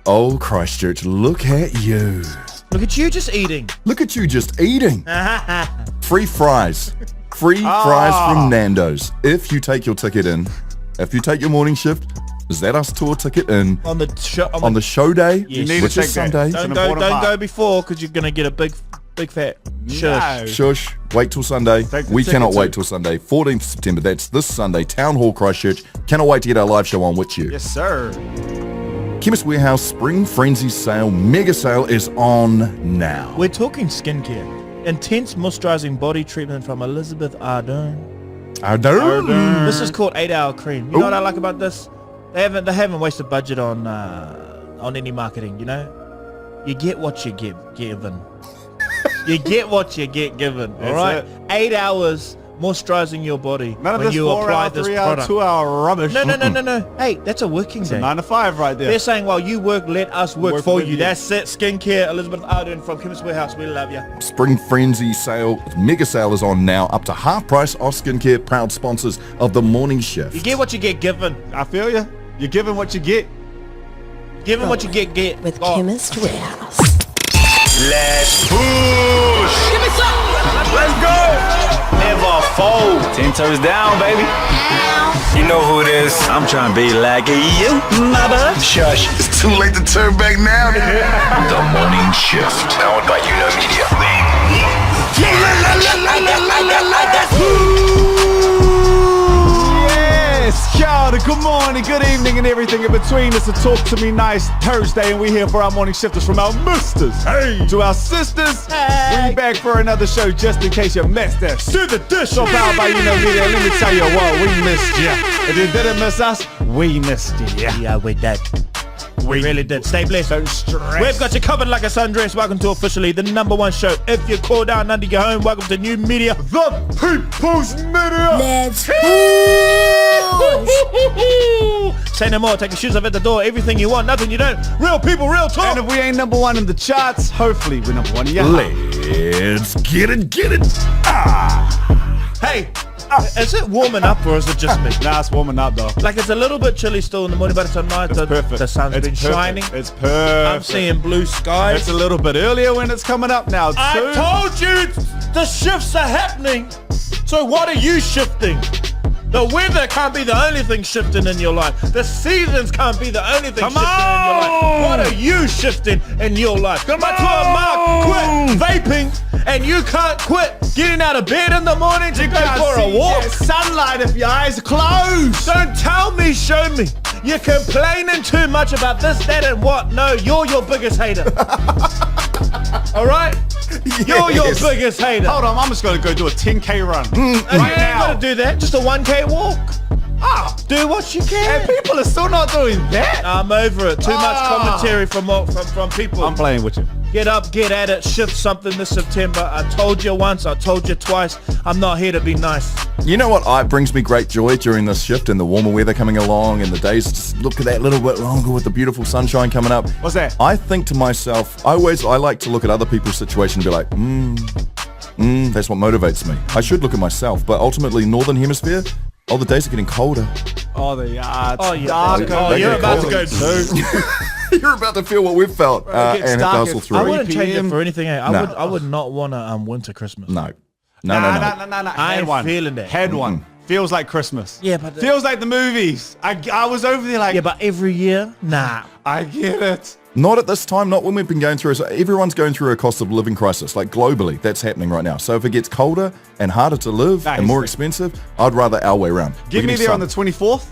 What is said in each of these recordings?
Oh, Christchurch, look at you. Look at you just eating. Look at you just eating. Free fries. Free fries from Nando's. If you take your ticket in, if you take your morning shift, is that us tour ticket in on the show day, yes. which is Sunday. Don't go before because you're going to get a big fat shush. Shush. Wait till Sunday. We cannot wait till Sunday. 14th September. That's this Sunday. Town Hall, Christchurch. Cannot wait to get our live show on with you. Yes, sir. Chemist Warehouse Spring Frenzy Sale, Mega Sale is on now. We're talking skincare. Intense moisturizing body treatment from Elizabeth Ardern. This is called 8-hour cream. You know what I like about this? They haven't wasted budget on any marketing, you know? You get what you get given. You get what you get given, all right? 8 hours moisturizing your body when you apply this product. 2 hour rubbish. No. Hey, that's a working day. 9 to 5 right there. They're saying while you work, let us work for you. That's it. Skincare, Elizabeth Arden from Chemist Warehouse. We love you. Spring Frenzy Sale, Mega Sale is on now. Up to half price off skincare, proud sponsors of the morning shift. You get what you get given. I feel you. You're giving what you get. Giving what you get. With Chemist Warehouse. Let's push. Give me some. Let's go. Never fold. 10 toes down, baby. You know who it is. I'm trying to be like you, mother. Shush. It's too late to turn back now. The morning shift. Powered by Media. Yes, Kia, good morning, good evening, and everything in between. It's a Talk to Me Nice Thursday, and we're here for our morning shifters from our misters to our sisters. We're back for another show just in case you missed it. To the dish. So powered by Media. Let me tell you what, we missed you. If you didn't miss us, we missed you. Yeah, we did. We really did. Stay blessed. Don't stress. We've got you covered like a sundress. Welcome to officially the #1 show. If you call down under your home, welcome to New Media. The People's Media. Let's push. Say no more. Take your shoes off at the door. Everything you want, nothing you don't. Real people, real talk. And if we ain't #1 in the charts, hopefully we're #1 in your heart. Let's get it. Hey, is it warming up or is it just me? Nah, it's warming up though. Like it's a little bit chilly still in the morning, but it's at night. It's perfect. The sun's been shining. It's perfect. I'm seeing blue skies. It's a little bit earlier when it's coming up now. I told you the shifts are happening. So what are you shifting? The weather can't be the only thing shifting in your life. The seasons can't be the only thing shifting in your life. What are you shifting in your life? Come on, Mark, quit vaping, and you can't quit getting out of bed in the morning to go for a walk. Sunlight if your eyes are closed. Don't tell me, show me. You're complaining too much about this, that, and what. No, you're your biggest hater. All right? You're your biggest hater. Hold on, I'm just going to go do a 10K run. You ain't got to do that. Just a 1K walk. Do what you can. And people are still not doing that. I'm over it. Too much commentary from people. I'm playing with you. Get up, get at it, shift something this September. I told you once, I told you twice. I'm not here to be nice. You know what brings me great joy during this shift and the warmer weather coming along and the days just look at that little bit longer with the beautiful sunshine coming up. What's that? I think to myself, I like to look at other people's situation and be like, that's what motivates me. I should look at myself, but ultimately Northern Hemisphere, the days are getting colder. Oh, they are. You're about to go too. You're about to feel what we've felt, and it does all through. I wouldn't change it for anything. I would not want a winter Christmas. No. I ain't feeling that. Had one. Feels like Christmas. Yeah, but feels like the movies. I was over there like. Yeah, but every year, nah. I get it. Not at this time, not when we've been going through. So everyone's going through a cost of living crisis, like globally. That's happening right now. So if it gets colder and harder to live and more expensive, I'd rather our way around. Get me there on the 24th.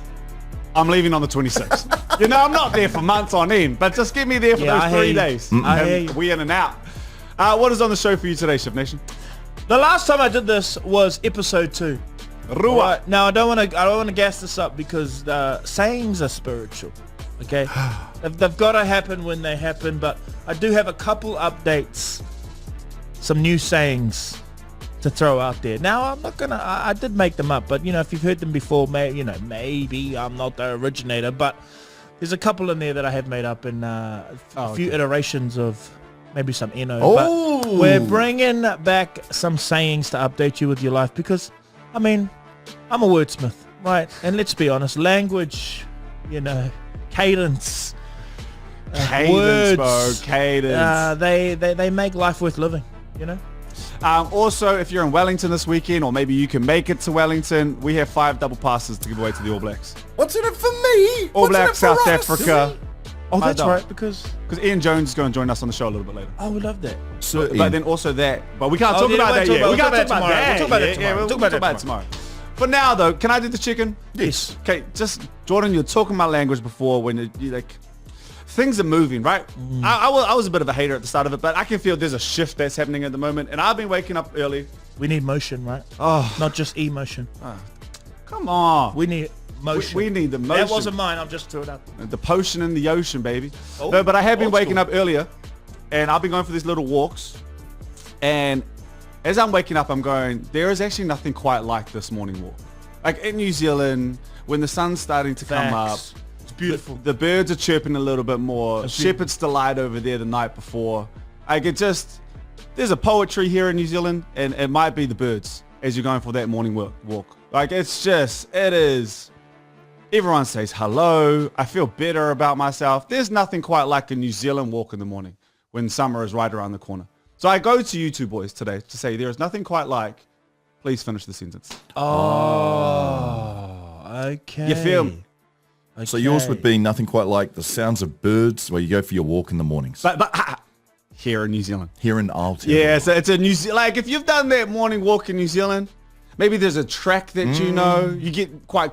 I'm leaving on the 26th. You know, I'm not there for months on end, but just get me there for those 3 days. I hear you. We in and out. What is on the show for you today, Chef Nation? The last time I did this was episode 2. Rua. Right, now I don't want to gas this up because sayings are spiritual. Okay, they've got to happen when they happen. But I do have a couple updates, some new sayings to throw out there. Now I'm not gonna. I did make them up, but you know, if you've heard them before, maybe I'm not the originator, but there's a couple in there that I have made up in a few iterations of maybe some But we're bringing back some sayings to update you with your life because, I mean, I'm a wordsmith, right? And let's be honest, language, cadence, Cadence, bro. Words. Cadence. They make life worth living, you know? Also, if you're in Wellington this weekend, or maybe you can make it to Wellington, we have 5 double passes to give away to the All Blacks. What's in it for me? All What's in it Blacks, for South us? Africa. Oh, that's don't. right, because Ian Jones is going to join us on the show a little bit later. I would love that. So, But then also that. But we can't talk about that yet. We can't talk about that. We'll talk about it Yeah, tomorrow. we'll talk about it tomorrow. For now, though, can I do the chicken? Yes. Okay, just Jordan, you're talking my language before when you like things are moving, right? I was a bit of a hater at the start of it, but I can feel there's a shift that's happening at the moment, and I've been waking up early. We need motion, right? Oh, Not just emotion. come on. We need motion. We need the motion. That wasn't mine. I'm just throwing it up. The potion in the ocean, baby. Oh, No, but I have been old waking school. up earlier, and I've been going for these little walks, and as I'm waking up, I'm going, there is actually nothing quite like this morning walk. Like in New Zealand, when the sun's starting to come up, Facts. It's beautiful. the birds are chirping a little bit more. It's Shepherd's Delight over there the night before. Like it just, there's a poetry here in New Zealand, and it might be the birds as you're going for that morning walk. Like it's just, it is. Everyone says hello. I feel better about myself. There's nothing quite like a New Zealand walk in the morning when summer is right around the corner. So I go to you two boys today to say there is nothing quite like, please finish the sentence. Oh, okay. You feel me? So yours would be nothing quite like the sounds of birds where you go for your walk in the mornings. But here in New Zealand. Here in Aotearoa. Yeah, so it's a New Zealand. Like if you've done that morning walk in New Zealand, maybe there's a track that you know, you get quite,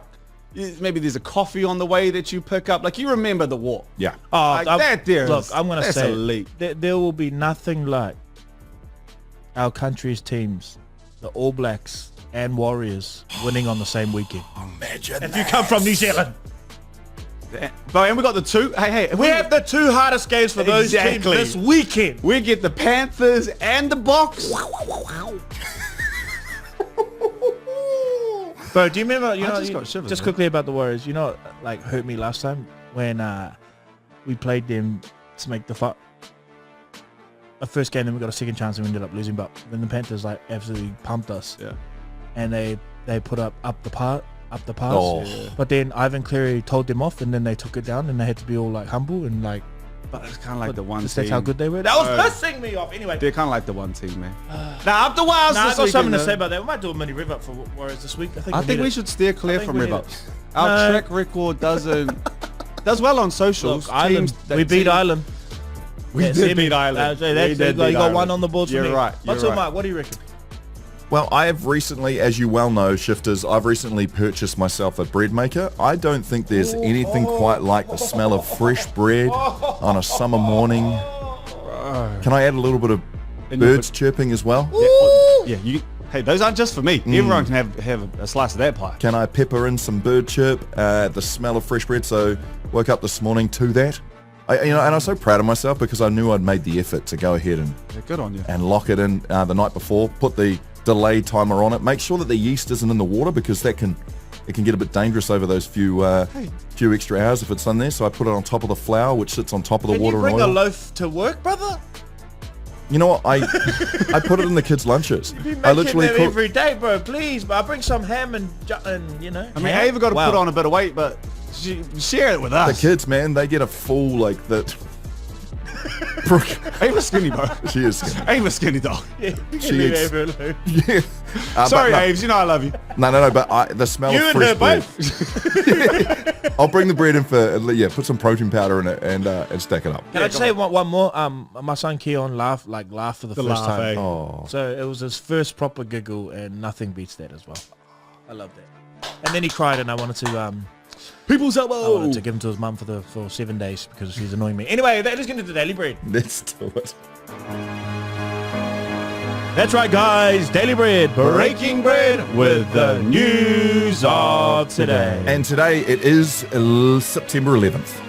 maybe there's a coffee on the way that you pick up. Like you remember the walk. Yeah. Oh, Like that there look, is- I'm going to that's say elite. there will be nothing like our country's teams, the All Blacks and Warriors, winning on the same weekend. Imagine If you come from New Zealand. But and we got the two. Hey, We have the 2 hardest games for those teams Exactly. this weekend. we get the Panthers and the Boks. Bro, do you remember, you I know, just got shivers, just man. quickly about the Warriors, you know what, like hurt me last time when we played them to make the first game, then we got a second chance and we ended up losing, but then the Panthers like absolutely pumped us. Yeah. And they put up the pass. Oh. But then Ivan Cleary told them off and then they took it down and they had to be all like humble and like, But it's kind of like the one just team. that's how good they were. That was pissing me off. Anyway. They're kind of like the one team, man. Now up the Wilds Nah, I this got something weekend, to say though. about that. We might do a mini rev up for Warriors this week. I think we need should steer clear think from we rev need ups. it. Our No. track record does well on socials. Look, Ireland. Teams- We beat Ireland. We That's did it. beat Ireland. So that's We it. did You beat got Ireland. one on the board for You're me. right. What's You're up, right. Mike? What do you reckon? Well, I have recently, as you well know, shifters, I've recently purchased myself a bread maker. I don't think there's anything quite like the smell of fresh bread on a summer morning. Can I add a little bit of birds chirping as well? Yeah, hey, those aren't just for me. Everyone can have a slice of that pie. Can I pepper in some bird chirp, the smell of fresh bread? So woke up this morning to that. And I'm so proud of myself because I knew I'd made the effort to go ahead Yeah, good on you. and lock it in the night before, put the delay timer on it, make sure that the yeast isn't in the water because it can get a bit dangerous over those few extra hours if it's in there. So I put it on top of the flour, which sits on top of the Can water you bring and a oil. loaf to work, brother? You know what? I put it in the kids' lunches. You I make literally them cook. every day, bro. Please, but I bring some ham and you know. I mean, Ava got to Wow. put on a bit of weight, but share it with The us. kids, man, they get a full like that. Brooke, Ava's skinny, bro. she is. Ava's skinny, dog. Yeah, you She can leave eats- Ava alone. Yeah. Sorry, but Aves, you know I love you. no. But the smell You of and fresh her bread. both. I'll bring the bread in for put some protein powder in it and stack it up. Can I just say one more? My son Keon laughed for the first laugh, time. eh? Oh, So it was his first proper giggle, and nothing beats that as well. I love that. And then he cried, and I wanted to People's I elbow. wanted to give him to his mum for 7 days because she's annoying me. Anyway, let's get into the Daily Bread. let's do it. That's right, guys. Daily Bread, breaking bread with the news of today. And today it is September 11th.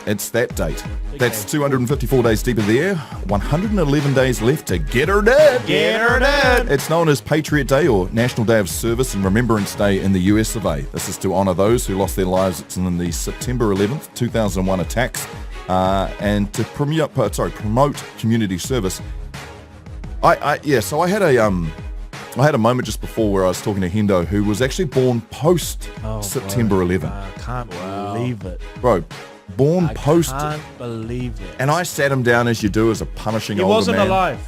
It's that date. That's 254 days deep in the air, 111 days left to get her done. Get her done. It's known as Patriot Day or National Day of Service and Remembrance Day in the US of A. This is to honour those who lost their lives in the September 11th, 2001 attacks and to promote community service. So I had a moment just before where I was talking to Hendo, who was actually born post September 11th. I can't believe it. Bro, Born I post. can't believe that. And I sat him down as you do as a punishing He older wasn't man. alive.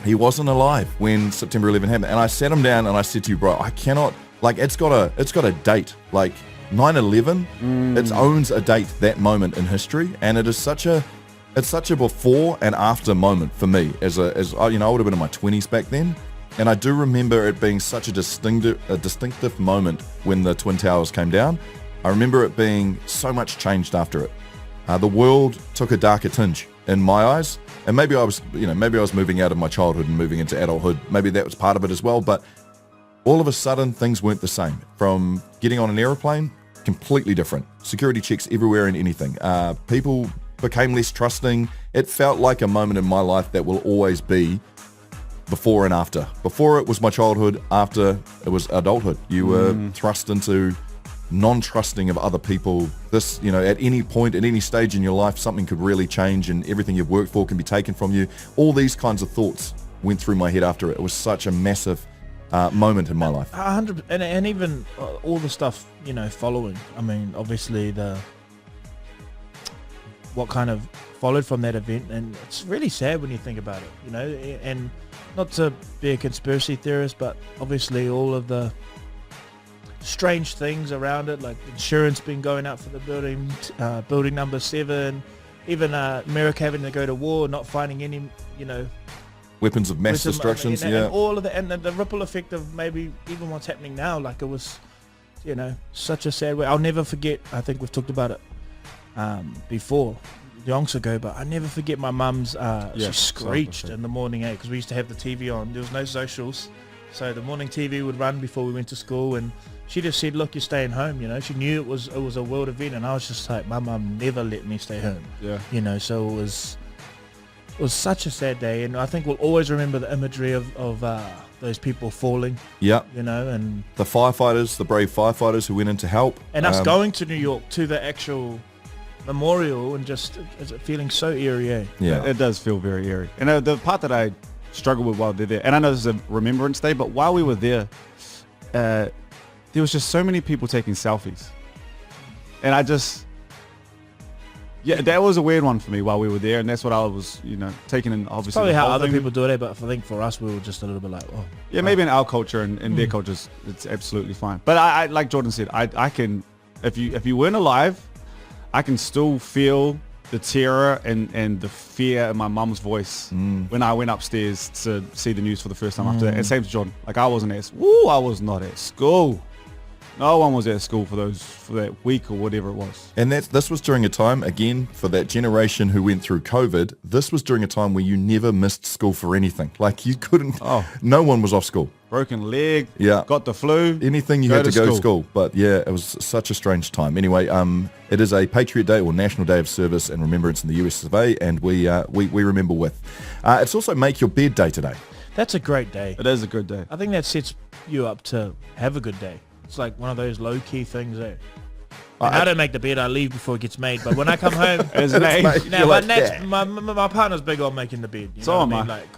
He wasn't alive when September 11 happened. And I sat him down and I said to you, bro, I cannot, like, it's got a date. Like 9/11, it owns a date, that moment in history. And it is such a before and after moment for me as I would have been in my 20s back then. And I do remember it being such a distinctive moment when the Twin Towers came down. I remember it being so much changed after it. The world took a darker tinge in my eyes. And maybe I was moving out of my childhood and moving into adulthood. Maybe that was part of it as well. But all of a sudden, things weren't the same. From getting on an aeroplane, completely different. Security checks everywhere and anything. People became less trusting. It felt like a moment in my life that will always be before and after. Before it was my childhood, after it was adulthood. You were thrust into non-trusting of other people. This, at any point, at any stage in your life, something could really change and everything you've worked for can be taken from you. All these kinds of thoughts went through my head after it. It was such a massive moment in my life. 100%, and even all the stuff, following. I mean, obviously what kind of followed from that event, and it's really sad when you think about it, and not to be a conspiracy theorist, but obviously all of the strange things around it, like insurance being going out for the building number 7, even America having to go to war, not finding any, Weapons of mass destruction, and all of that, and the ripple effect of maybe even what's happening now. Like it was, such a sad way. I'll never forget. I think we've talked about it before, yonks ago, but I never forget my mum's. She screeched in the morning, because we used to have the TV on. There was no socials, so the morning TV would run before we went to school, and she just said, "Look, you're staying home." She knew it was a world event, and I was just like, my mum never let me stay home. Yeah. So it was such a sad day, and I think we'll always remember the imagery of those people falling. Yeah. And the firefighters, the brave firefighters who went in to help. And us going to New York to the actual memorial and just feeling so eerie. Yeah. It does feel very eerie. And the part that I struggle with while they're there, and I know this is a Remembrance Day, but while we were there, there was just so many people taking selfies. And I just... Yeah, that was a weird one for me while we were there, and that's what I was, taking in. Obviously, it's probably how other people do it, but I think for us, we were just a little bit like, oh. Yeah, maybe in our culture and their cultures, it's absolutely fine. But I like Jordan said, I can, if you weren't alive, I can still feel the terror and the fear in my mum's voice when I went upstairs to see the news for the first time after that. And same to Jordan. Like I was not at school. No one was at school for that week or whatever it was. And this was during a time, again, for that generation who went through COVID, this was during a time where you never missed school for anything. Like you couldn't, no one was off school. Broken leg, got the flu. Anything you had to go to school. But yeah, it was such a strange time. Anyway, it is a Patriot Day or National Day of Service and Remembrance in the US of A, and we remember with. It's also Make Your Bed Day today. That's a great day. It is a good day. I think that sets you up to have a good day. It's like one of those low-key things there. I don't make the bed, I leave before it gets made. But when I come home, my partner's big on making the bed. So am I. Like,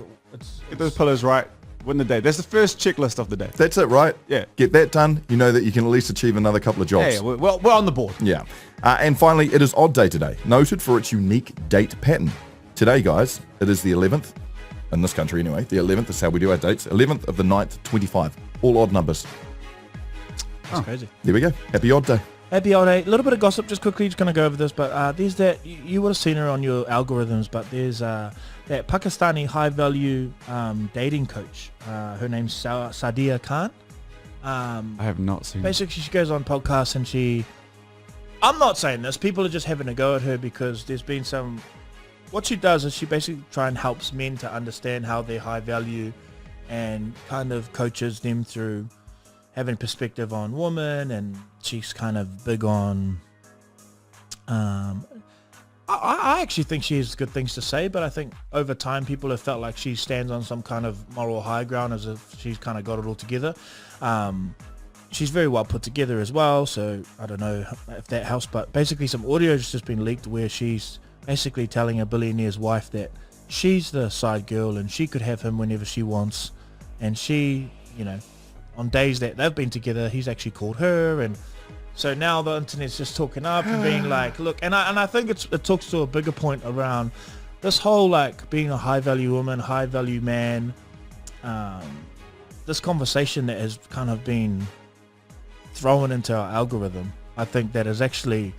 get those pillows right, win the day. That's the first checklist of the day. That's it, right? Yeah. Get that done, you know that you can at least achieve another couple of jobs. Yeah, we're on the board. Yeah. And finally, it is Odd Day today, noted for its unique date pattern. Today, guys, it is the 11th, in this country anyway, the 11th is how we do our dates, 11th of the 9th, 25, all odd numbers. That's crazy. There we go. Happy Odd Day. Happy Odd Day. A little bit of gossip, just quickly, just going to go over this, but there's that, you would have seen her on your algorithms, but there's that Pakistani high-value dating coach. Her name's Sadia Khan. I have not seen basically, she goes on podcasts and I'm not saying this, people are just having a go at her because there's been some... What she does is she basically try and helps men to understand how they're high value and kind of coaches them through having perspective on women, and she's kind of big on... I actually think she has good things to say, but I think over time people have felt like she stands on some kind of moral high ground as if she's kind of got it all together. She's very well put together as well, so I don't know if that helps, but basically some audio has just been leaked where she's basically telling a billionaire's wife that she's the side girl and she could have him whenever she wants, and she, on days that they've been together, he's actually called her, and So now the internet's just talking up and being like, look, and I think it talks to a bigger point around this whole like being a high value woman, high value man. This conversation that has kind of been thrown into our algorithm, I think that is actually,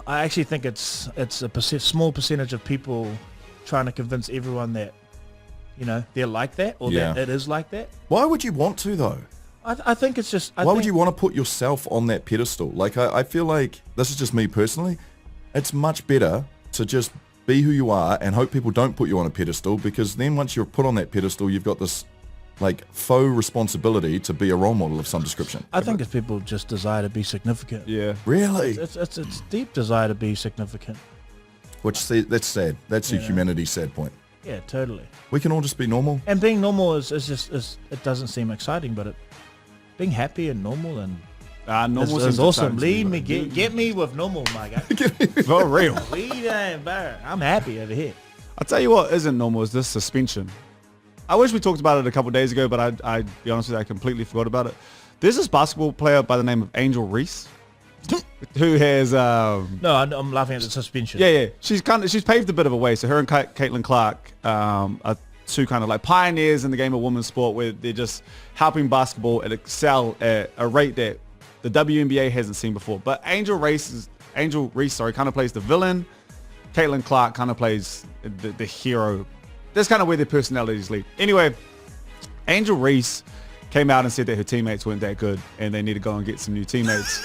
I actually think it's a small percentage of people trying to convince everyone that, you know, they're like that or that it is like that. Why would you want to though? I think it's just... Why would you want to put yourself on that pedestal? Like, I feel like, this is just me personally, it's much better to just be who you are and hope people don't put you on a pedestal, because then once you're put on that pedestal, you've got this, like, faux responsibility to be a role model of some description. I think it's people just desire to be significant. Yeah. Really? It's deep desire to be significant. Which, that's sad. That's a humanity's sad point. Yeah, totally. We can all just be normal. And being normal is it doesn't seem exciting, but being happy and normal and normal is awesome. Lead me, get me with normal, my guy. For real. I'm happy over here. I'll tell you what isn't normal is this suspension. I wish we talked about it a couple of days ago, but I be honest with you, I completely forgot about it. There's this basketball player by the name of Angel Reese who has No, I'm laughing at the suspension. Yeah. She's paved a bit of a way. So her and Caitlin Clark are two kind of like pioneers in the game of women's sport, where they're just helping basketball and excel at a rate that the WNBA hasn't seen before. But Angel Reese kind of plays the villain. Caitlin Clark kind of plays the hero. That's kind of where their personalities lead. Anyway, Angel Reese came out and said that her teammates weren't that good and they need to go and get some new teammates.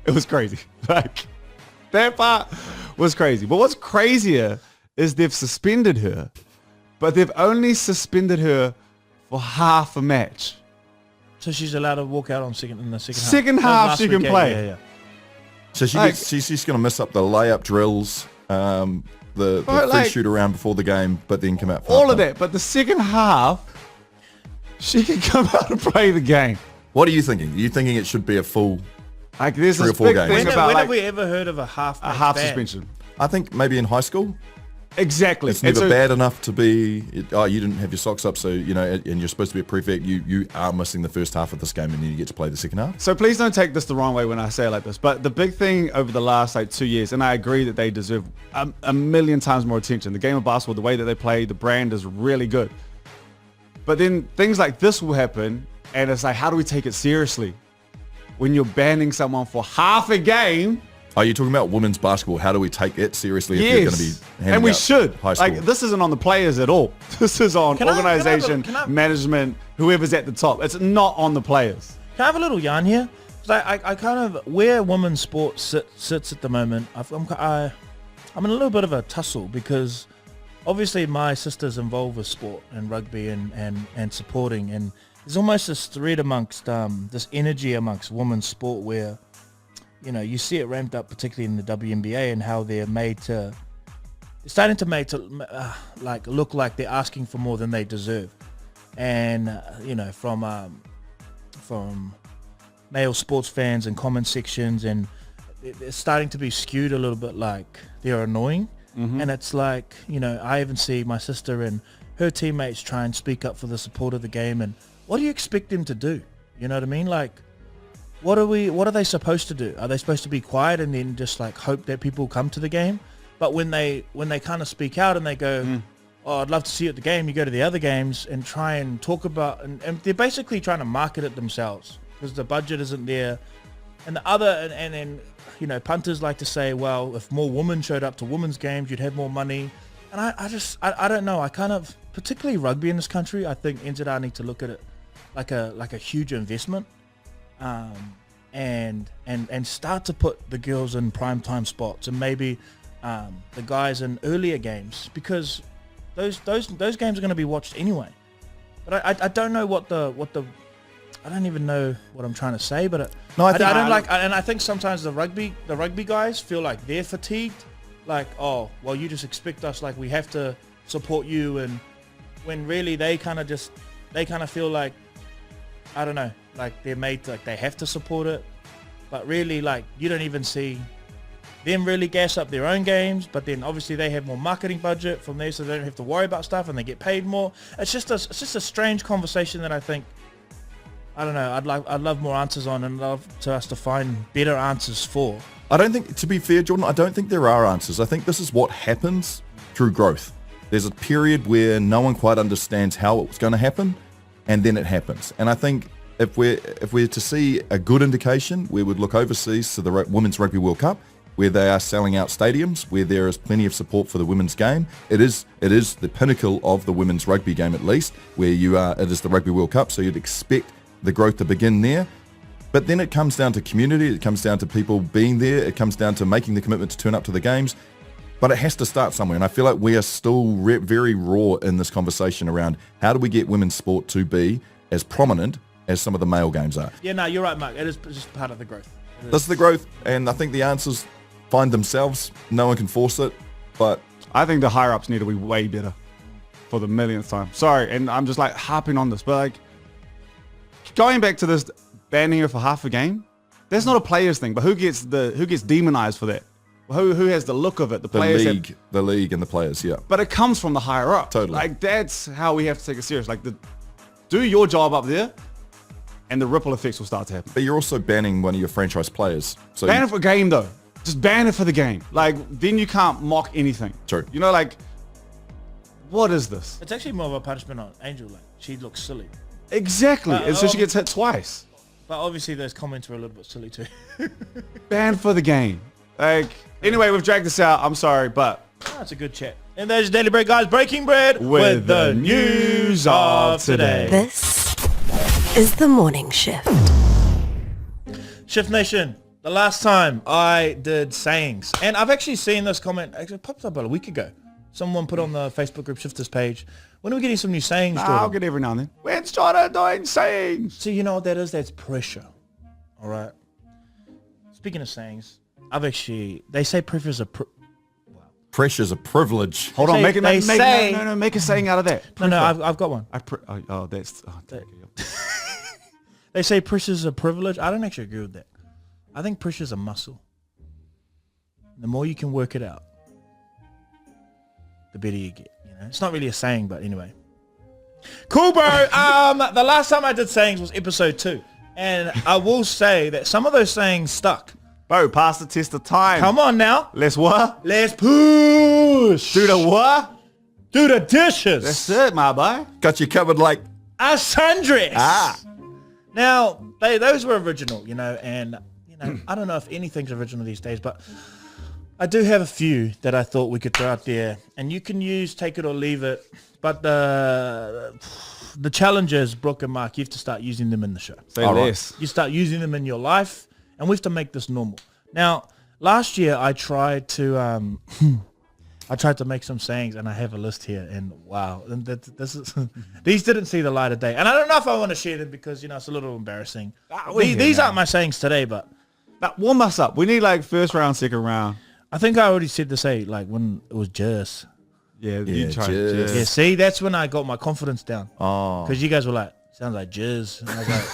It was crazy. Like, that part was crazy. But what's crazier is they've suspended her, but they've only suspended her for half a match. So she's allowed to walk out in the second half. Second half she can play. Yeah. So she's just going to miss up the layup drills, the free shoot around before the game, but then come out for all of that. But the second half, she can come out and play the game. What are you thinking? Are you thinking it should be a full like there's 3 or this 4 big games? thing When about have we ever heard of a half suspension? I think maybe in high school. Exactly. It's never bad enough to be, you didn't have your socks up, so, you know, and you're supposed to be a prefect. You are missing the first half of this game and then you get to play the second half. So please don't take this the wrong way when I say it like this, but the big thing over the last 2 years, and I agree that they deserve a million times more attention. The game of basketball, the way that they play, the brand is really good. But then things like this will happen, and it's like, how do we take it seriously? When you're banning someone for half a game. Are you talking about women's basketball? How do we take it seriously if you're going to be handing and we out should. high school? Like, this isn't on the players at all. This is on organization, management, whoever's at the top. It's not on the players. Can I have a little yarn here? 'Cause I kind of, where women's sport sits at the moment, I'm in a little bit of a tussle, because obviously my sister's involved with sport and rugby and supporting, and there's almost this thread amongst this energy amongst women's sport where, you know, you see it ramped up, particularly in the WNBA, and how they're starting to make like look like they're asking for more than they deserve, and you know, from male sports fans and comment sections, and it's starting to be skewed a little bit, like they're annoying. And it's like, you know, I even see my sister and her teammates try and speak up for the support of the game, and what do you expect them to do? You know what I mean? Like, what are they supposed to do? Are they supposed to be quiet and then just like hope that people come to the game? But when they kind of speak out and they go, oh, I'd love to see you at the game, you go to the other games and try and talk about, and they're basically trying to market it themselves because the budget isn't there. And and then, you know, punters like to say, well, if more women showed up to women's games, you'd have more money. And I don't know. I kind of, particularly rugby in this country, I think NZR need to look at it like a huge investment. And start to put the girls in primetime spots, and maybe the guys in earlier games, because those games are going to be watched anyway. But I don't know what the I don't even know what I'm trying to say. But I don't like, and I think sometimes the rugby guys feel like they're fatigued, like, oh well, you just expect us, like we have to support you, and when really they kind of feel like, I don't know, like they're made to, like they have to support it, but really, like, you don't even see them really gas up their own games, but then obviously they have more marketing budget from there, so they don't have to worry about stuff and they get paid more. It's just a strange conversation that I think I don't know. I'd love more answers on, and love to us to find better answers for. I don't think, to be fair, Jordan, I don't think there are answers. I think this is what happens through growth. There's a period where no one quite understands how it's going to happen, and then it happens. And I think if we're to see a good indication, we would look overseas to the Women's Rugby World Cup, where they are selling out stadiums, where there is plenty of support for the women's game. It is the pinnacle of the women's rugby game, at least, where it is the Rugby World Cup, so you'd expect the growth to begin there. But then it comes down to community, it comes down to people being there, it comes down to making the commitment to turn up to the games. But it has to start somewhere, and I feel like we are still very raw in this conversation around how do we get women's sport to be as prominent as some of the male games are. Yeah, no, you're right, Mark. It is just part of the growth. This is the growth, and I think the answers find themselves. No one can force it, but I think the higher-ups need to be way better for the millionth time. Sorry, and I'm just like harping on this, but like going back to this banning her for half a game, that's not a players thing, but who gets demonized for that? Who has the look of it? The players the league and the players, yeah. But it comes from the higher up. Totally. Like that's how we have to take it serious. Like do your job up there, and the ripple effects will start to happen. But you're also banning one of your franchise players. So ban it for a game though. Just ban it for the game. Like then you can't mock anything. True. You know, like what is this? It's actually more of a punishment on Angel. Like she looks silly. Exactly. And so she gets hit twice. But obviously those comments were a little bit silly too. Ban for the game. Like anyway, we've dragged this out. I'm sorry, but That's a good chat. And there's your Daily Break, guys. Breaking bread with the news of today. This is the morning shift. Shift Nation, the last time I did sayings, and I've actually seen this comment, actually popped up about a week ago. Someone put on the Facebook group Shifters page, when are we getting some new sayings, Jordan? I'll get every now and then. When's Jordan doing sayings? So you know what that is? That's pressure. All right. Speaking of sayings, they say pressure is a... pressure's a privilege. Hold on, make a saying out of that. No, I've got one. They say pressure's a privilege. I don't actually agree with that. I think pressure's a muscle. The more you can work it out, the better you get. You know, it's not really a saying, but anyway. Cool, bro. The last time I did sayings was episode 2, and I will say that some of those sayings stuck. Bro, pass the test of time. Come on now. Let's what? Let's push. Do the what? Do the dishes. That's it, my boy. Got you covered like A sundress. Ah. Now, those were original, you know, and you know, I don't know if anything's original these days, but I do have a few that I thought we could throw out there, and you can use take it or leave it. But the challenge is, Brooke and Mark, you have to start using them in the show. Say less. You start using them in your life, and we have to make this normal. Now, last year I tried to make some sayings, and I have a list here, and wow, and this is these didn't see the light of day, and I don't know if I want to share them because you know it's a little embarrassing. These aren't my sayings today, but warm us up. We need like first round, second round. I think I already said to say like when it was just. Yeah, you tried. jizz. Yeah, see, that's when I got my confidence down. Oh. Because you guys were like, sounds like jizz. And I was like,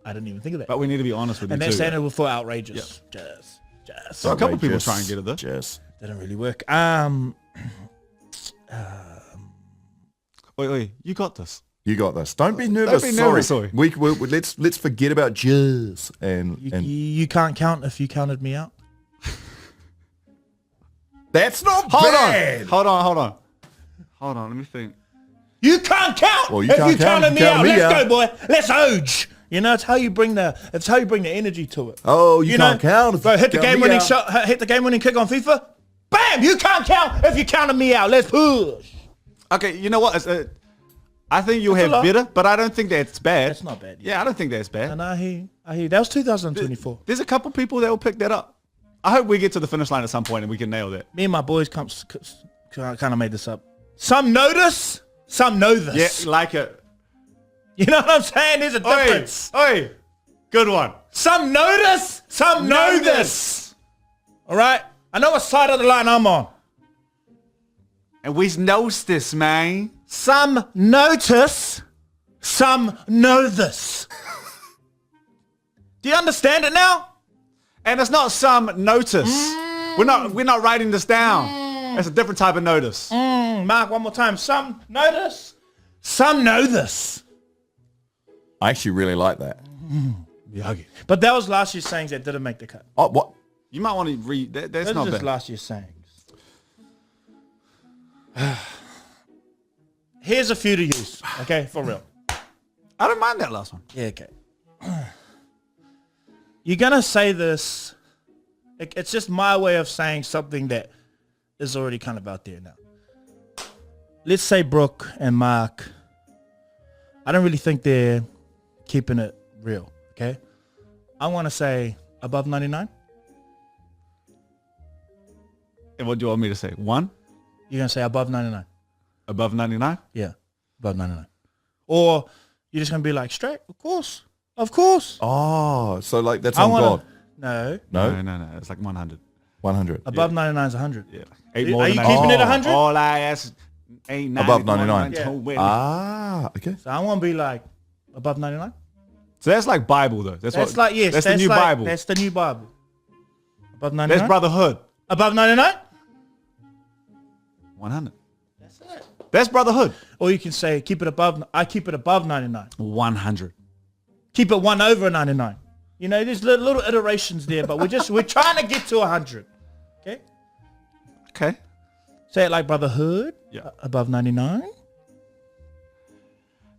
I didn't even think of that. But we need to be honest with you and too. they're saying it for outrageous. Yep. Jizz. So a couple people try and get it though. Jazz. Didn't really work. Wait, you got this. You got this. Don't be nervous. Don't be nervous, Sorry. Let's forget about jizz and you can't count if you counted me out. that's not Hold bad. on. Let me think. You can't count Well, you if can't you count counted me if you out. count me Let's out. go, boy. Let's oge. You know, it's how you bring the energy to it. Oh, you can't count if Bro, you hit the count me game-winning out. shot. Hit the game-winning kick on FIFA. Bam! You can't count if you counted me out. Let's push. Okay, you know what? I think you'll That's a have lot. better, but I don't think that's bad. That's not bad. Yeah, I don't think that's bad. And I hear. That was 2024. There's a couple people that will pick that up. I hope we get to the finish line at some point and we can nail that. Me and my boys kind of made this up. Some know this, some know this. Yeah, like it. You know what I'm saying? There's a difference. Oi, good one. Some know this, some know this. All right? I know what side of the line I'm on. And we knows this, man. Some notice, some know this. Do you understand it now? And it's not some notice. We're not writing this down. That's a different type of notice. Mark, one more time. Some notice, some know this. I actually really like that. Yeah, okay. But that was last year's sayings that didn't make the cut. Oh, what? You might want to read that. That's Those not are just bad. last year's sayings. Here's a few to use, okay, for real. I don't mind that last one. Yeah, okay. You're going to say this. It's just my way of saying something that is already kind of out there now. Let's say Brooke and Mark. I don't really think they're keeping it real, okay? I want to say above 99. And what do you want me to say? 1? You're going to say above 99. Above 99? Yeah, above 99. Or you're just going to be like, straight, of course. Of course. Oh, so like that's I on wanna, God. No. No? No. It's like 100. 100. Above 99 is 100. Yeah. 8 more Are than you 99. keeping it 100? All I ask ain't 90. Above 99. Yeah. Ah, okay. So I want to be like above 99. So that's like Bible though. That's That's what, like, yes. That's the new like, Bible. That's the new Bible. Above 99? That's brotherhood. Above 99? 100. That's it. That's brotherhood. Or you can say, I keep it above 99. 100. Keep it 1 over 99. You know, there's little iterations there, but we're trying to get to 100. Okay? Okay. Say it like brotherhood. Yeah. Above 99.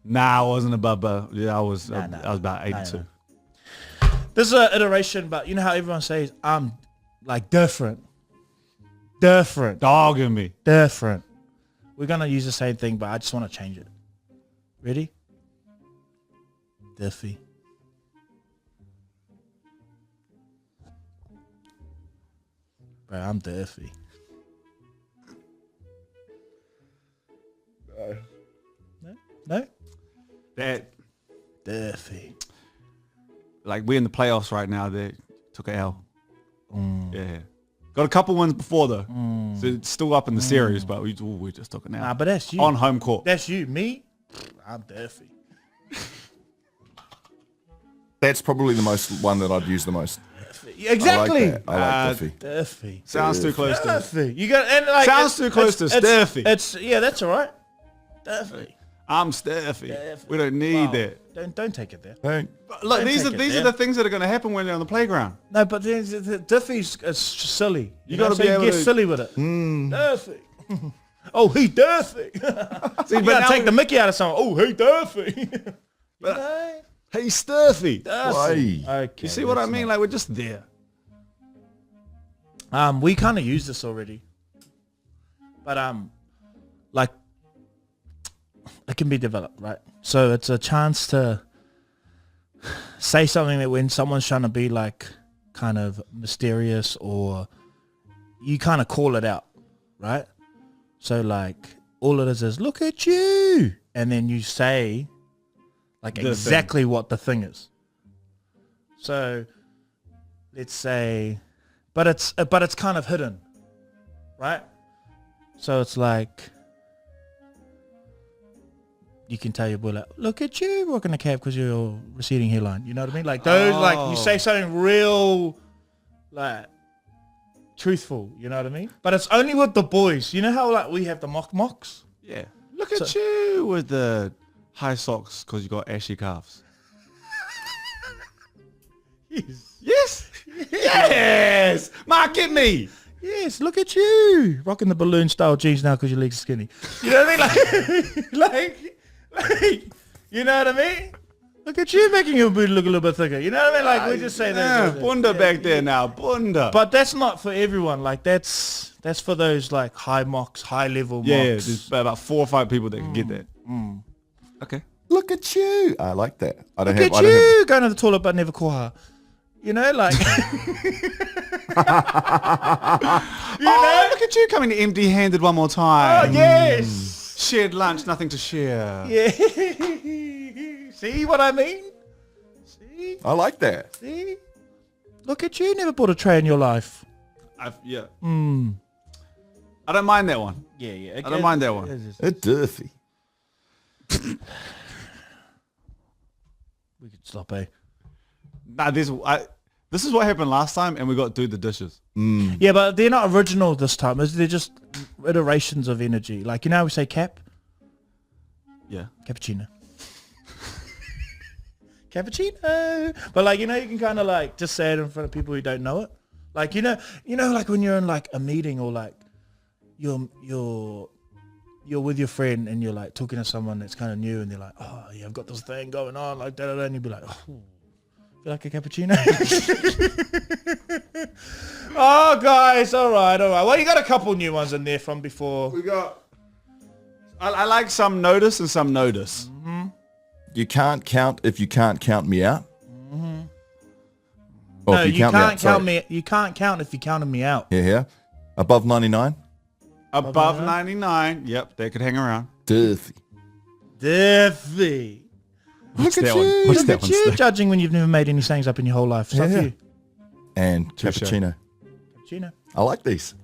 Nah, I wasn't above. Yeah, I was. Nah. I was about 82. Nah. This is an iteration, but you know how everyone says, I'm like different. Dogging me. Different. We're going to use the same thing, but I just want to change it. Ready? Diffy. Bro, I'm diffy. No? That Diffy. like we're in the playoffs right now. They took a L. Yeah. Got a couple ones before though. So it's still up in the series, but we just took an L. Nah, but that's you. On home court. That's you. Me? I'm diffy. That's probably the most one that I'd use the most. Exactly. I like that. I like Diffy. Diffy. Sounds too close to Diffy. You got and like Sounds too close to Steffi. It's yeah, that's all right. Diffy. I'm Steffi. Diffy. We don't need Wow. that. Don't take it there. Hey, Look, Don't these take are it these there. are the things that are going to happen when you're on the playground. No, but Diffy's silly. You know gotta what I'm be saying? able Get to- silly with it. Diffy. Oh, he's Durfy. See, You gotta take the Mickey out of someone. Oh, hey, Durfy. Hey, Steffi. why? Okay. You see what I that's mean? not- Like we're just there. We kind of use this already, but like it can be developed, right? So it's a chance to say something that when someone's trying to be like kind of mysterious, or you kind of call it out, right? So like all it is look at you, and then you say like The exactly what the thing is. So let's say. But it's kind of hidden, right? So it's like you can tell your boy like, look at you rocking a cap because you're receding hairline. You know what I mean? Like those, like you say something real, like truthful. You know what I mean? But it's only with the boys. You know how like we have the mocks? Yeah. Look at you with the high socks because you got ashy calves. Yes. Yes. Mark, get me. Yes, look at you rocking the balloon style jeans now because your legs are skinny. You know what I mean? Like, you know what I mean? Look at you making your booty look a little bit thicker. You know what I mean? Like we just say Yeah, that. bunda back there now. Bunda. But that's not for everyone. Like that's for those like high mocks, high level mocks. yeah, there's about 4 or 5 people that can get that. Okay. Look at you. I like that. I don't Look have. at I don't have. you going to the toilet but never call her. You know, like you know? Look at you coming empty-handed one more time. Oh yes. Shared lunch, nothing to share. Yeah. See what I mean? See? I like that. See? Look at you, never bought a tray in your life. Yeah. I don't mind that one. Yeah. I don't mind that one. It's Durfy. We could stop, eh? Nah, this is what happened last time, and we got to do the dishes. Yeah, but they're not original this time. They're just iterations of energy. Like, you know how we say cap? Yeah. Cappuccino. cappuccino. But like, you know, you can kind of like just say it in front of people who don't know it. Like, you know, like when you're in like a meeting or like you're with your friend and you're like talking to someone that's kind of new and they're like, oh yeah, I've got this thing going on, like da da da, and you'd be like, oh, feel like a cappuccino. Oh guys, all right. Well, you got a couple new ones in there from before. We got. I like some notice and some notice. You can't count if you can't count me out. Or No, if you can't count sorry. me. You can't count if you're counting me out. Yeah. Above 99. Above 99. Yep, they could hang around. Dirty. Diffy. What's Look that at one? you. What's Look that at one? you Steve? judging when you've never made any sayings up in your whole life. Stuff Yeah. you. And Touche. cappuccino. Cappuccino. I like these.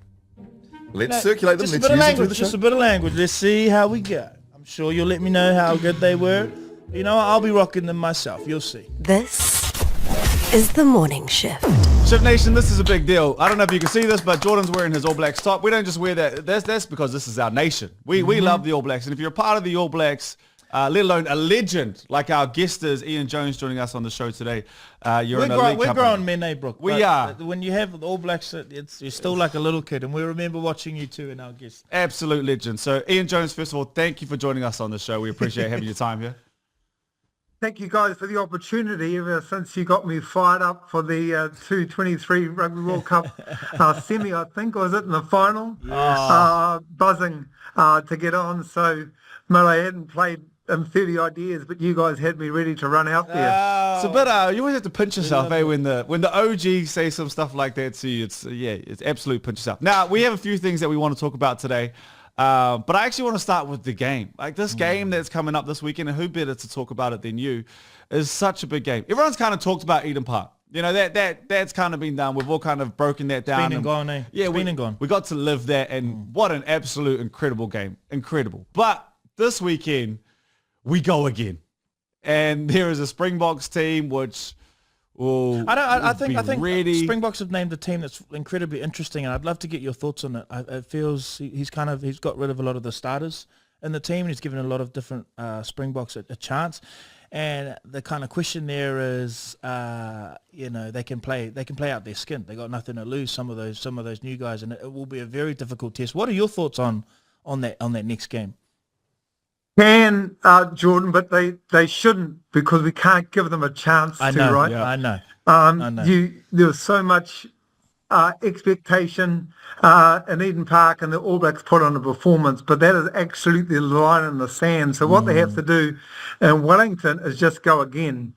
Let's No, circulate them. Just a Let's bit of use them through language. the Just show. a bit of language. Let's see how we go. I'm sure you'll let me know how good they were. You know, I'll be rocking them myself. You'll see. This is the morning shift. Chef Nation, this is a big deal. I don't know if you can see this, but Jordan's wearing his All Blacks top. We don't just wear that. That's because this is our nation. We love the All Blacks. And if you're a part of the All Blacks, let alone a legend like our guest is Ian Jones joining us on the show today, you're in a league We're company. grown men, eh, Brooke? We But are. When you have the All Blacks, you're still like a little kid. And we remember watching you too in our guest. Absolute legend. So Ian Jones, first of all, thank you for joining us on the show. We appreciate having your time here. Thank you guys for the opportunity ever since you got me fired up for the 2023 Rugby World Cup semi, I think, was it, in the final? Buzzing to get on. So, mate, I hadn't played in 30 odd years, but you guys had me ready to run out there. It's a bit, you always have to pinch yourself, when the OG say some stuff like that to you. It's absolute pinch yourself. Now, we have a few things that we want to talk about today. But I actually want to start with the game. Like this game that's coming up this weekend, and who better to talk about it than you, is such a big game. Everyone's kind of talked about Eden Park. You know, that's kind of been done. We've all kind of broken that down. Been and gone, eh? Yeah, It's been and gone. We got to live that, and what an absolute incredible game. Incredible. But this weekend, we go again. And there is a Springboks team which... I think ready. Springboks have named a team that's incredibly interesting, and I'd love to get your thoughts on it. It feels he's got rid of a lot of the starters in the team, and he's given a lot of different Springboks a chance. And the kind of question there is, they can play out their skin. They got nothing to lose. Some of those new guys, and it will be a very difficult test. What are your thoughts on that next game? Can, Jordan, but they shouldn't, because we can't give them a chance I to, know, right? yeah. I know. I know. There was so much expectation in Eden Park, and the All Blacks put on a performance, but that is absolutely the line in the sand. So what they have to do in Wellington is just go again.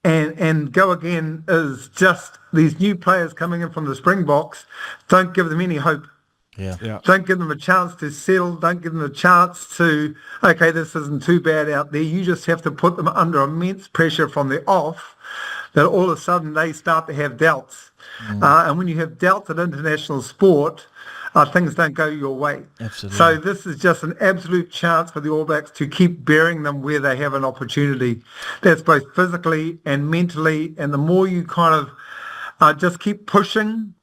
And go again is just these new players coming in from the Springboks. Don't give them any hope. Yeah. Don't give them a chance to settle. Don't give them a chance to, okay, this isn't too bad out there. You just have to put them under immense pressure from the off, that all of a sudden they start to have doubts. And when you have doubts in international sport, things don't go your way. Absolutely. So this is just an absolute chance for the All Blacks to keep burying them where they have an opportunity. That's both physically and mentally. And the more you kind of just keep pushing,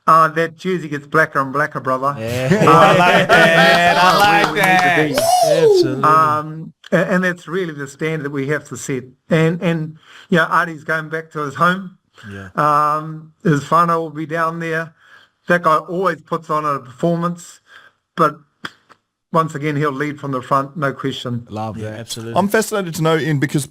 that jersey gets blacker and blacker, brother. Yeah. I like that. Absolutely. And that's really the standard that we have to set. And Artie's going back to his home. Yeah. His whānau will be down there. That guy always puts on a performance, but once again, he'll lead from the front, no question. Love that. Absolutely. I'm fascinated to know, Ian, because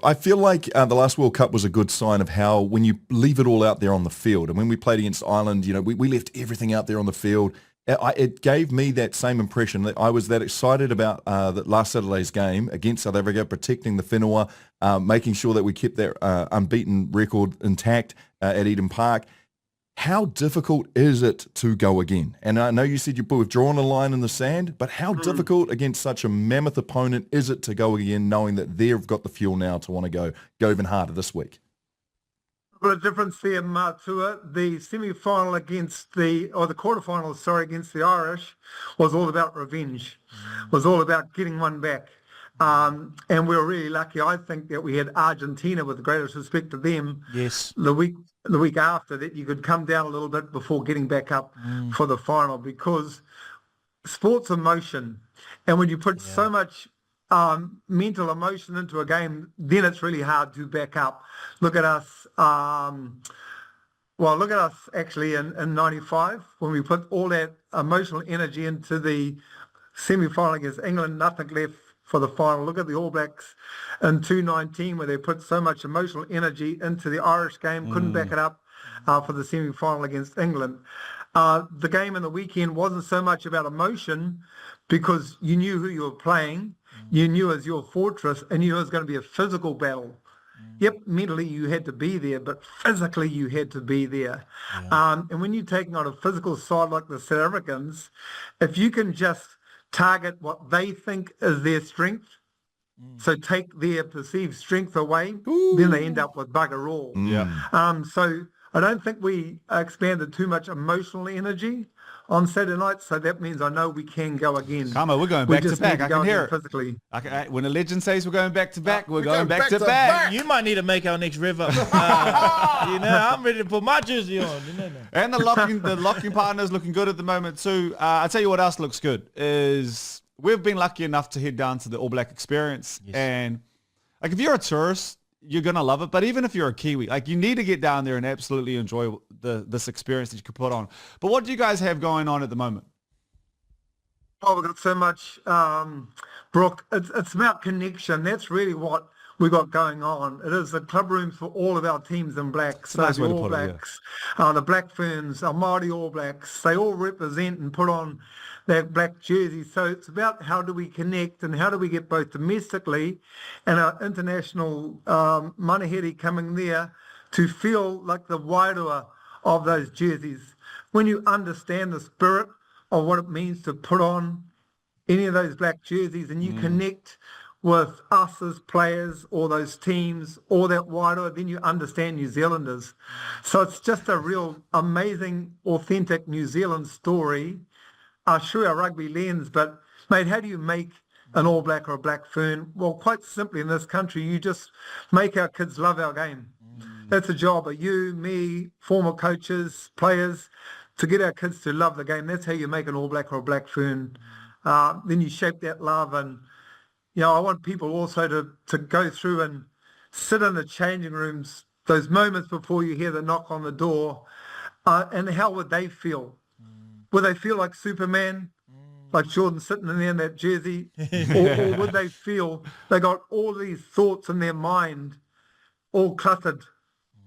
I feel like the last World Cup was a good sign of how when you leave it all out there on the field, and when we played against Ireland, we left everything out there on the field. It gave me that same impression that I was that excited about that last Saturday's game against South Africa, protecting the whenua, making sure that we kept that unbeaten record intact at Eden Park. How difficult is it to go again? And I know you said we've drawn a line in the sand, but how difficult against such a mammoth opponent is it to go again, knowing that they've got the fuel now to want to go even harder this week? But a difference there, Matua. The semi-final the quarter-final, against the Irish was all about revenge, was all about getting one back. And we were really lucky, I think, that we had Argentina, with the greatest respect to them. Yes. The week after that, you could come down a little bit before getting back up for the final, because sport's emotion. And when you put so much mental emotion into a game, then it's really hard to back up. Look at us. Look at us actually in 95 when we put all that emotional energy into the semi-final against England, nothing left for the final. Look at the All Blacks in 2019 where they put so much emotional energy into the Irish game, couldn't back it up for the semi-final against England. The game in the weekend wasn't so much about emotion because you knew who you were playing, you knew it was your fortress, and you knew it was going to be a physical battle. Yep, mentally you had to be there, but physically you had to be there. And when you're taking on a physical side like the South Africans, if you can just target what they think is their strength, so take their perceived strength away, then they end up with bugger all. So I don't think we expanded too much emotional energy on Saturday night, so that means I know we can go again. Kamo, we're going back to back. I can hear it. Physically. When a legend says we're going back to back, we're going back to back. You might need to make our next river. I'm ready to put my jersey on. And the locking partner is looking good at the moment too. I'll tell you what else looks good is we've been lucky enough to head down to the All Black experience. Yes. And like if you're a tourist, you're going to love it. But even if you're a Kiwi, like you need to get down there and absolutely enjoy this experience that you could put on. But what do you guys have going on at the moment? Oh, we've got so much, Brooke. It's about connection. That's really what we got going on. It is the club rooms for all of our teams in black. So nice the way to All put it, Blacks, the Black Ferns, our Māori All Blacks, they all represent and put on their black jerseys. So it's about how do we connect and how do we get both domestically and our international manaheri coming there to feel like the wairua of those jerseys. When you understand the spirit of what it means to put on any of those black jerseys and you connect with us as players or those teams or that wairua, then you understand New Zealanders. So it's just a real amazing, authentic New Zealand story. Sure, our rugby lens, but mate, how do you make an All Black or a Black Fern? Well, quite simply in this country, you just make our kids love our game. That's a job of you, me, former coaches, players, to get our kids to love the game. That's how you make an All Black or a Black Fern. Then you shape that love. And, I want people also to go through and sit in the changing rooms, those moments before you hear the knock on the door, and how would they feel? Would they feel like Superman, like Jordan sitting in there in that jersey? or would they feel they got all these thoughts in their mind, all cluttered,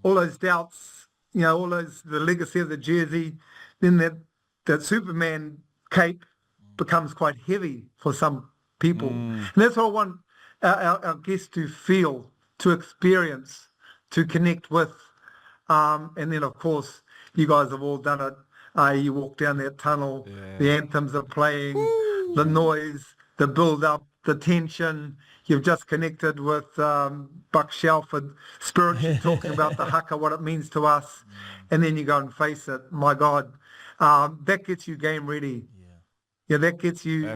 all those doubts, all those, the legacy of the jersey, then that Superman cape becomes quite heavy for some people. And that's what I want our guests to feel, to experience, to connect with. And then, of course, you guys have all done it. You walk down that tunnel, the anthems are playing, the noise, the build-up, the tension. You've just connected with Buck Shelford, spiritually talking about the haka, what it means to us, and then you go and face it. My God, that gets you game ready. Yeah, that gets you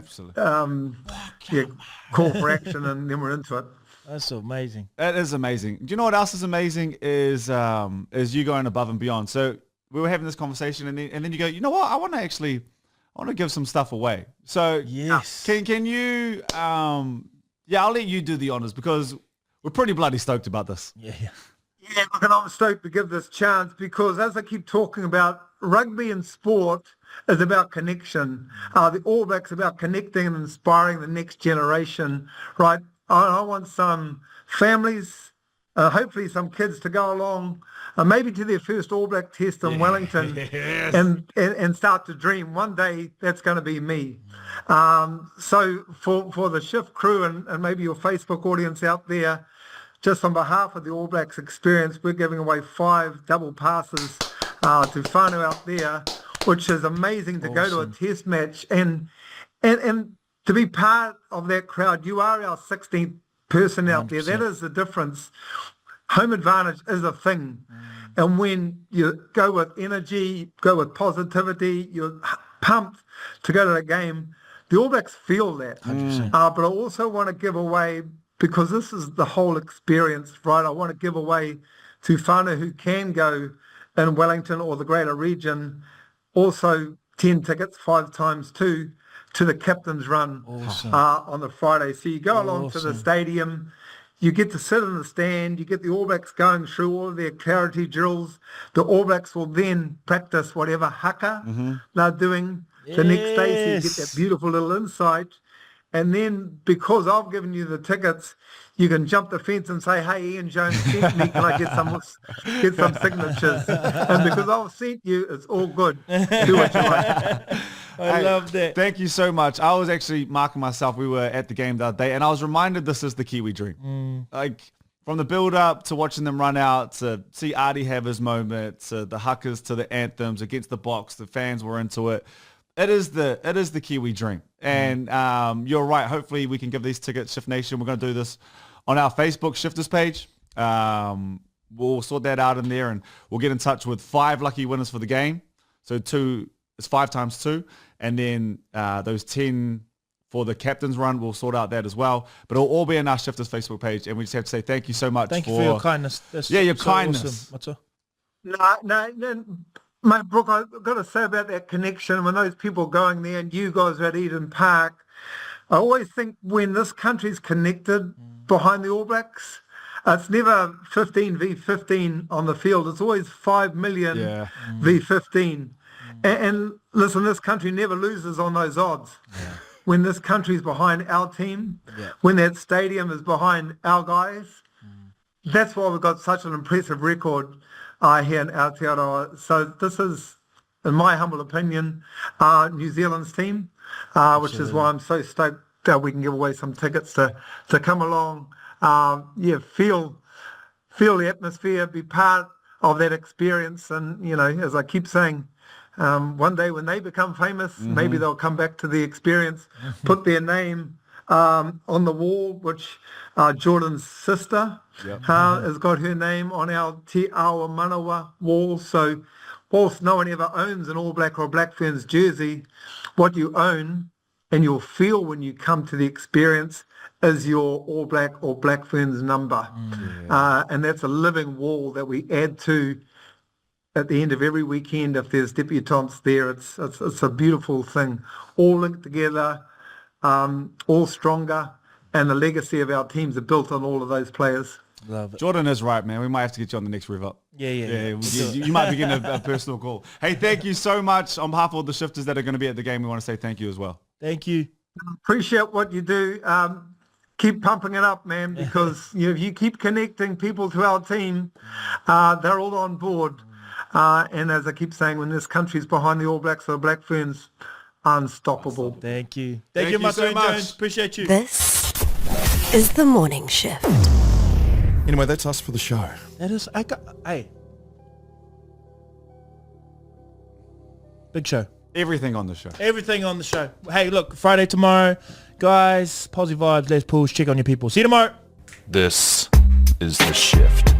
call for action, and then we're into it. That's amazing. That is amazing. Do you know what else is amazing is you going above and beyond. So we were having this conversation, and then you go, you know what? I want to give some stuff away. So yes, can you? I'll let you do the honors because we're pretty bloody stoked about this. Yeah, look, and I'm stoked to give this chance because as I keep talking about, rugby and sport is about connection. The All Blacks about connecting and inspiring the next generation, right? I want some families, hopefully some kids to go along, maybe to their first All Black test in Wellington and start to dream. One day that's going to be me. So for the shift crew and maybe your Facebook audience out there, just on behalf of the All Blacks experience, we're giving away 5 double passes to whānau out there, which is amazing to go to a test match and to be part of that crowd. You are our 16th person out 100%. There. That is the difference. Home advantage is a thing. And when you go with energy, go with positivity, you're pumped to go to the game, the All Blacks feel that. 100%. But I also want to give away, because this is the whole experience, right? I want to give away to whānau who can go in Wellington or the greater region, also 10 tickets, 5 times 2, to the captain's run on the Friday. So you go along to the stadium, you get to sit in the stand, you get the All Blacks going through all of their clarity drills. The All Blacks will then practice whatever haka they're doing the next day, so you get that beautiful little insight. And then, because I've given you the tickets, you can jump the fence and say, hey, Ian Jones sent me, can I get some signatures? And because I've sent you, it's all good. Do what you like. I love that. Thank you so much. I was actually marking myself. We were at the game the other day, and I was reminded this is the Kiwi dream. Like, from the build-up to watching them run out, to see Artie have his moment, to the huckers, to the anthems against the Boks, the fans were into it. It is the Kiwi dream. And you're right. Hopefully we can give these tickets, Shift Nation. We're going to do this on our Facebook Shifters page. We'll sort that out in there, and we'll get in touch with 5 lucky winners for the game. So 2 is 5 times 2. And then those 10 for the captain's run, we'll sort out that as well. But it'll all be in our Shifters Facebook page. And we just have to say thank you so much. Thank you for your kindness. That's your so kindness. Awesome. What's up? No. Mate, Brooke, I've got to say about that connection, when those people going there and you guys are at Eden Park, I always think when this country's connected behind the All Blacks, it's never 15 v 15 on the field. It's always 5 million v 15. And listen, this country never loses on those odds. Yeah. When this country's behind our team, when that stadium is behind our guys, that's why we've got such an impressive record here in Aotearoa. So this is, in my humble opinion, New Zealand's team, which is why I'm so stoked that we can give away some tickets to come along. Feel the atmosphere, be part of that experience. And, you know, as I keep saying, one day when they become famous, maybe they'll come back to the experience, put their name on the wall, which Jordan's sister has got her name on our Te Awa Manawa wall. So whilst no one ever owns an All Black or Black Ferns jersey, what you own and you'll feel when you come to the experience is your All Black or Black Ferns number. And that's a living wall that we add to at the end of every weekend if there's debutantes there. It's a beautiful thing, all linked together, all stronger, and the legacy of our teams are built on all of those players. Love it. Jordan is right, man. We might have to get you on the next Rev Up. Yeah. You might be getting a personal call. Hey, thank you so much. On behalf of all the shifters that are going to be at the game, we want to say thank you as well. Thank you. Appreciate what you do. Keep pumping it up, man, because if you keep connecting people to our team, they're all on board. And as I keep saying, when this country's behind the All Blacks or Black Ferns, unstoppable. Thank you. Thank you my so friend much. Jones. Appreciate you. This is the morning shift. Anyway, that's us for the show. That is, big show. Everything on the show. Everything on the show. Hey, look, Friday tomorrow. Guys, positive vibes, let's push, check on your people. See you tomorrow. This is The Shift.